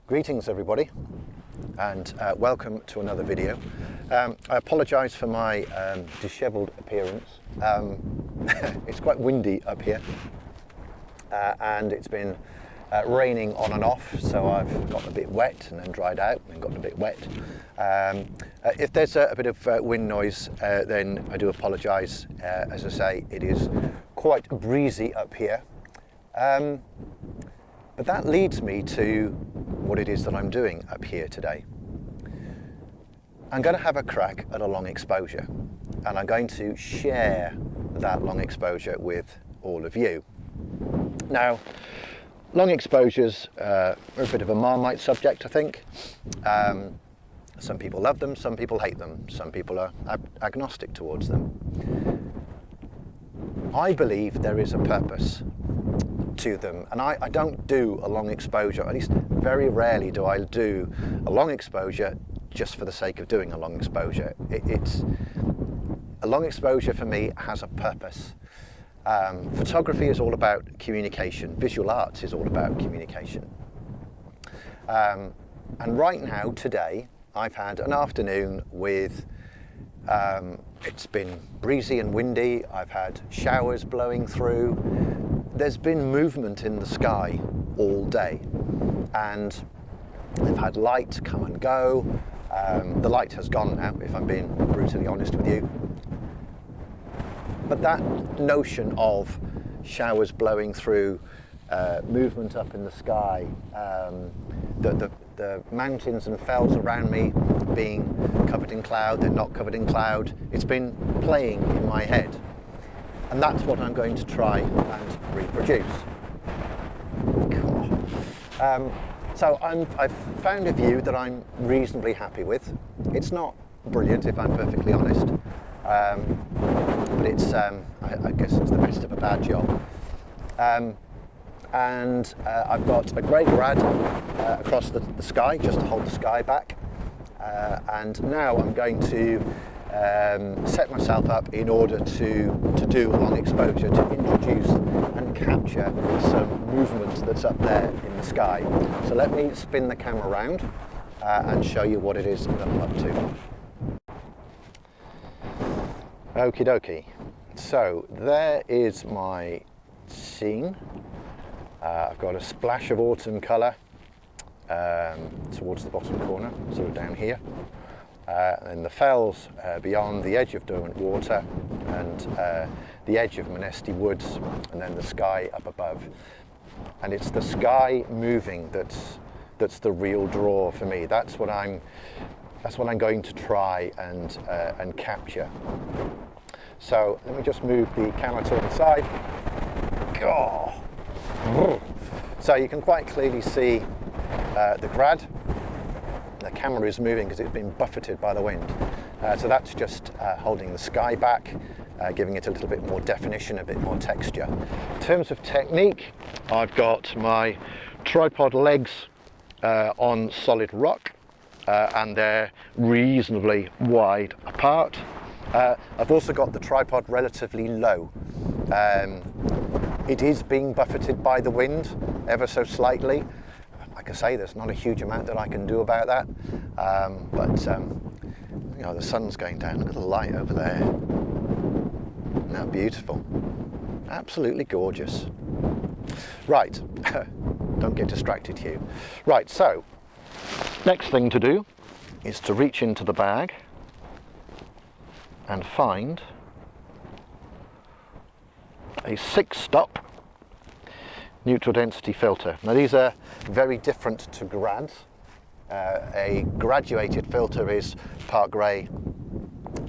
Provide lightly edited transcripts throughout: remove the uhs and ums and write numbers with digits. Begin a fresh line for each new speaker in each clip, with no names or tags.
Greetings everybody, and welcome to another video. I apologise for my dishevelled appearance. It's quite windy up here and it's been raining on and off, so I've gotten a bit wet and then dried out and then gotten a bit wet. If there's a bit of wind noise, then I do apologise. As I say, it is quite breezy up here. But that leads me to what it is that I'm doing up here today. I'm going to have a crack at a long exposure, and I'm going to share that long exposure with all of you. Now, long exposures are a bit of a marmite subject, I think. Some people love them, some people hate them, some people are agnostic towards them. I believe there is a purpose to them, and I don't do a long exposure, at least very rarely do I do a long exposure just for the sake of doing a long exposure. It's a long exposure for me has a purpose. Photography is all about communication. Visual arts is all about communication. And right now, today, I've had an afternoon with it's been breezy and windy. I've had showers blowing through. There's been movement in the sky all day, and I've had light come and go. The light has gone now, if I'm being brutally honest with you. But that notion of showers blowing through, movement up in the sky, the mountains and fells around me being covered in cloud, they're not covered in cloud, it's been playing in my head. And that's what I'm going to try and reproduce. So I've found a view that I'm reasonably happy with. It's not brilliant, if I'm perfectly honest, but it's I guess it's the best of a bad job. And I've got a grey grad across the sky, just to hold the sky back. And now I'm going to set myself up in order to do a long exposure, to introduce and capture some movement that's up there in the sky. So let me spin the camera around and show you what it is that I'm up to. Okie dokie. So there is my scene. I've got a splash of autumn colour towards the bottom corner, sort of down here. And the fells beyond the edge of Derwent Water, and the edge of Monesty Woods, and then the sky up above. And it's the sky moving that's the real draw for me. That's what I'm going to try and capture. So let me just move the camera to one side. So you can quite clearly see the grad. The camera is moving because it's been buffeted by the wind. So that's just holding the sky back, giving it a little bit more definition, a bit more texture. In terms of technique, I've got my tripod legs on solid rock, and they're reasonably wide apart. I've also got the tripod relatively low. It is being buffeted by the wind ever so slightly. Like I say, there's not a huge amount that I can do about that, but you know, the sun's going down. Look at the light over there. Isn't that beautiful? Absolutely gorgeous. Right, don't get distracted, Hugh. Right, so next thing to do is to reach into the bag and find a 6-stop neutral density filter. Now these are very different to grads. A graduated filter is part grey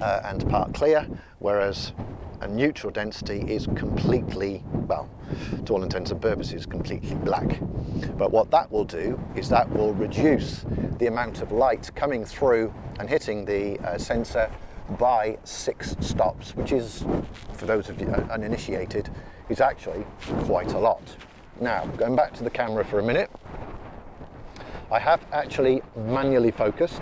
and part clear, whereas a neutral density is completely, well, to all intents and purposes, completely black. But what that will do is that will reduce the amount of light coming through and hitting the sensor by 6 stops, which is, for those of you uninitiated, is actually quite a lot. Now, going back to the camera for a minute, I have actually manually focused,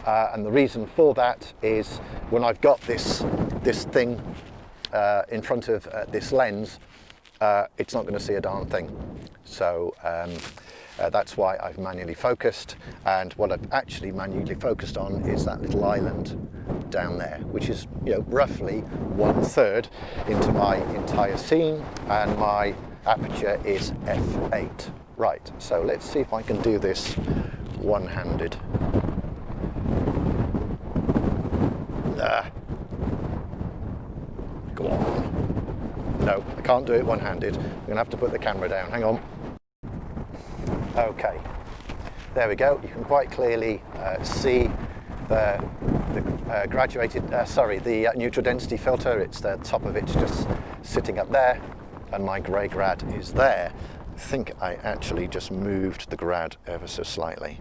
and the reason for that is when I've got this thing in front of this lens, it's not going to see a darn thing. So that's why I've manually focused, and what I've actually manually focused on is that little island down there, which is, you know, roughly 1/3 into my entire scene, and my aperture is f8. Right, so let's see if I can do this one-handed. Go on. No, I can't do it one-handed. I'm going to have to put the camera down. Hang on. Okay, there we go. You can quite clearly see the neutral density filter. It's the top of it's just sitting up there, and my grey grad is there. I think I actually just moved the grad ever so slightly.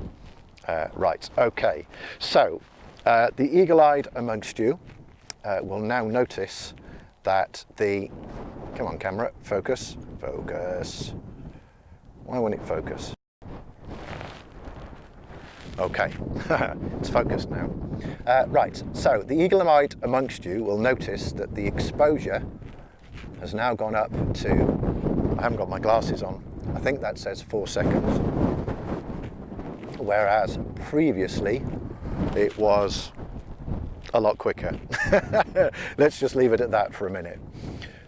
Right, okay. So the eagle-eyed amongst you will now notice that come on camera, focus. Why won't it focus? Okay, it's focused now. Right, so the eagle-eyed amongst you will notice that the exposure has now gone up to, I haven't got my glasses on, I think that says 4 seconds. Whereas previously it was a lot quicker. Let's just leave it at that for a minute.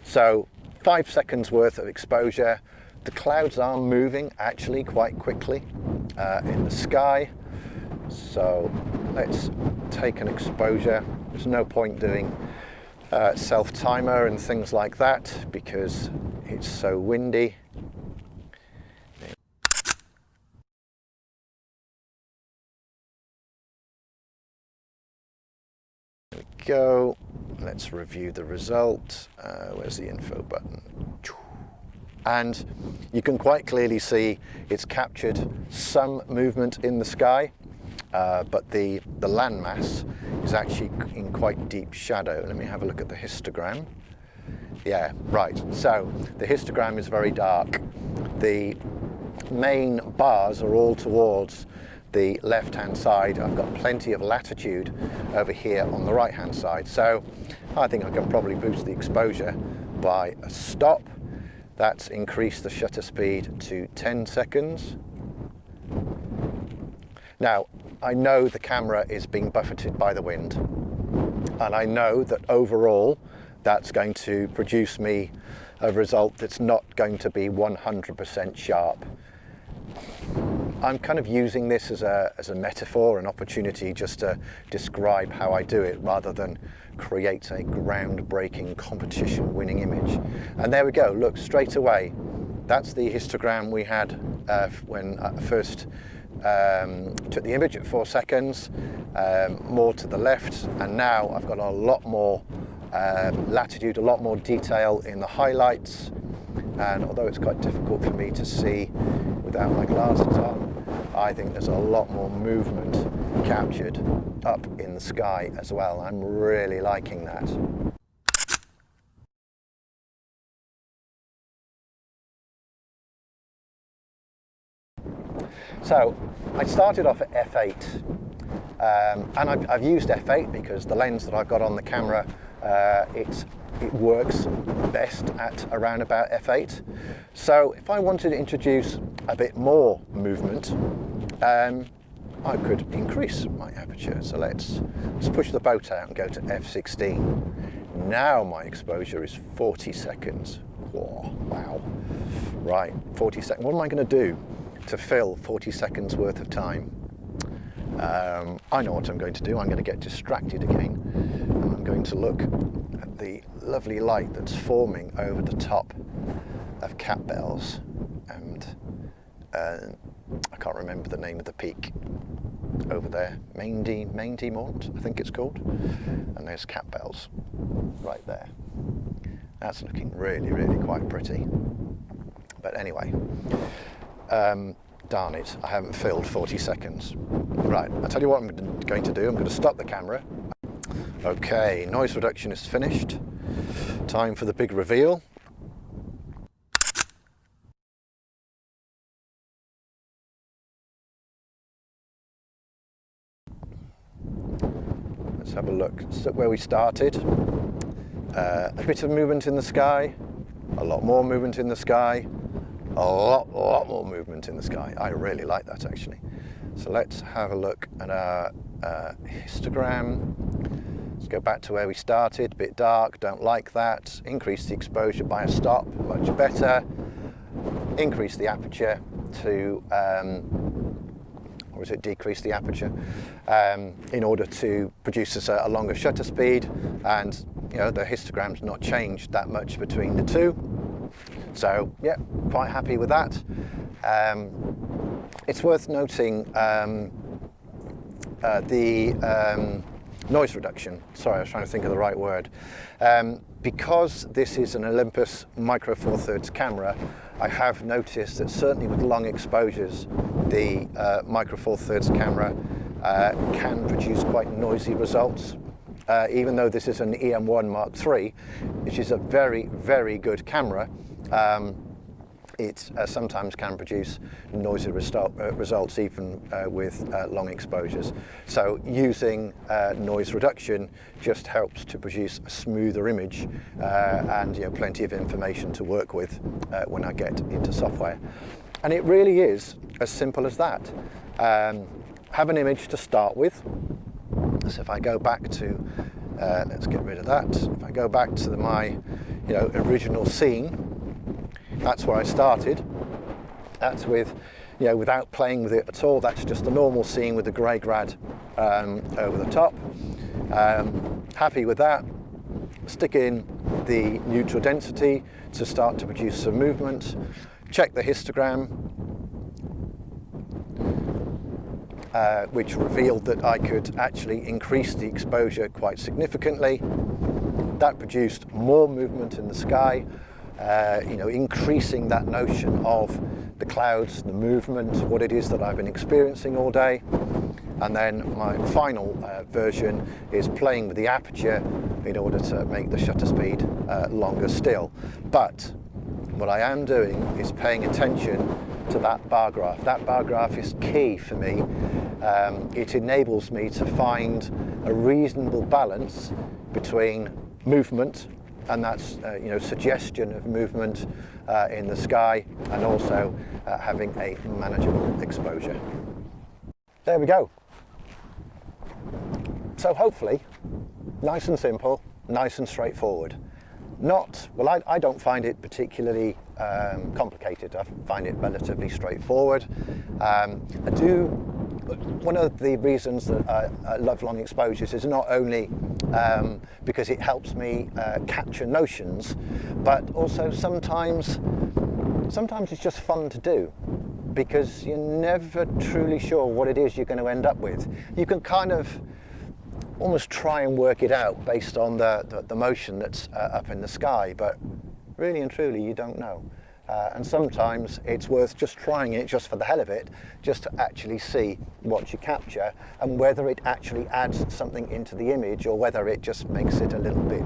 So 5 seconds worth of exposure. The clouds are moving actually quite quickly in the sky. So let's take an exposure. There's no point doing self-timer and things like that because it's so windy. There we go. Let's review the result. Where's the info button? And you can quite clearly see it's captured some movement in the sky, but the landmass is actually in quite deep shadow. Let me have a look at the histogram. Yeah, right. So the histogram is very dark. The main bars are all towards the left-hand side. I've got plenty of latitude over here on the right-hand side. So I think I can probably boost the exposure by a stop. That's increased the shutter speed to 10 seconds. Now, I know the camera is being buffeted by the wind, and I know that overall that's going to produce me a result that's not going to be 100% sharp. I'm kind of using this as a metaphor, an opportunity just to describe how I do it rather than create a groundbreaking competition-winning image. And there we go, look, straight away, that's the histogram we had when I first took the image at 4 seconds, more to the left, and now I've got a lot more latitude, a lot more detail in the highlights, and although it's quite difficult for me to see without my glasses on, I think there's a lot more movement captured up in the sky as well. I'm really liking that. So I started off at f8, and I've used f8 because the lens that I've got on the camera, it works best at around about f8. So if I wanted to introduce a bit more movement, I could increase my aperture. So let's push the boat out and go to f16. Now my exposure is 40 seconds. Whoa, wow. Right, 40 seconds. What am I going to do to fill 40 seconds worth of time? I know what I'm going to do. I'm going to get distracted again, and I'm going to look at the lovely light that's forming over the top of Cat Bells, and I can't remember the name of the peak over there, Main Mont, I think it's called, and there's Cat Bells right there. That's looking really, really quite pretty. But anyway, darn it, I haven't filled 40 seconds. Right, I'll tell you what I'm going to do. I'm going to stop the camera. Okay, noise reduction is finished. Time for the big reveal. Let's have a look. So where we started. A bit of movement in the sky, a lot more movement in the sky, a lot more movement in the sky. I really like that actually. So let's have a look at our histogram. Let's go back to where we started, a bit dark, don't like that. Increase the exposure by a stop, much better. Increase the aperture to, or is it decrease the aperture, in order to produce a longer shutter speed. And you know, the histogram's not changed that much between the two. So yeah, quite happy with that. It's worth noting the noise reduction. Sorry, I was trying to think of the right word. Because this is an Olympus Micro Four Thirds camera, I have noticed that certainly with long exposures, the Micro Four Thirds camera can produce quite noisy results. Even though this is an EM1 Mark III, which is a very, very good camera, it sometimes can produce noisy results even with long exposures. So using noise reduction just helps to produce a smoother image and plenty of information to work with when I get into software. And it really is as simple as that. Have an image to start with. So if I go back to, let's get rid of that. If I go back to my original scene, that's where I started. That's with, without playing with it at all. That's just a normal scene with the grey grad over the top. Happy with that. Stick in the neutral density to start to produce some movement. Check the histogram, which revealed that I could actually increase the exposure quite significantly. That produced more movement in the sky. Increasing that notion of the clouds, the movement, what it is that I've been experiencing all day. And then my final version is playing with the aperture in order to make the shutter speed longer still. But what I am doing is paying attention to that bar graph. That bar graph is key for me. It enables me to find a reasonable balance between movement, and that's suggestion of movement in the sky, and also having a manageable exposure. There we go. So hopefully, nice and simple, nice and straightforward. I don't find it particularly complicated. I find it relatively straightforward. One of the reasons that I love long exposures is not only because it helps me capture notions, but also sometimes it's just fun to do, because you're never truly sure what it is you're going to end up with. You can kind of almost try and work it out based on the motion that's up in the sky, but really and truly you don't know. And sometimes it's worth just trying it just for the hell of it, just to actually see what you capture and whether it actually adds something into the image or whether it just makes it a little bit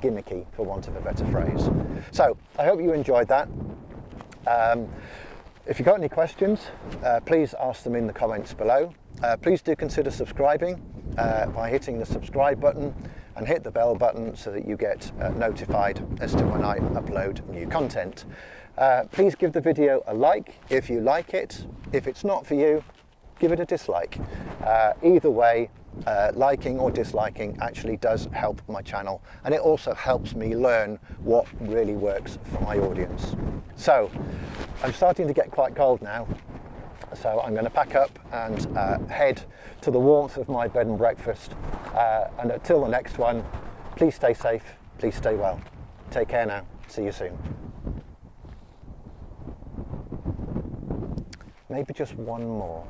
gimmicky, for want of a better phrase. So I hope you enjoyed that. If you've got any questions, please ask them in the comments below. Please do consider subscribing by hitting the subscribe button and hit the bell button so that you get notified as to when I upload new content. Please give the video a like if you like it. If it's not for you, give it a dislike. Either way, liking or disliking actually does help my channel, and it also helps me learn what really works for my audience. So I'm starting to get quite cold now, so I'm going to pack up and head to the warmth of my bed and breakfast. And until the next one, please stay safe, please stay well. Take care now. See you soon. Maybe just one more.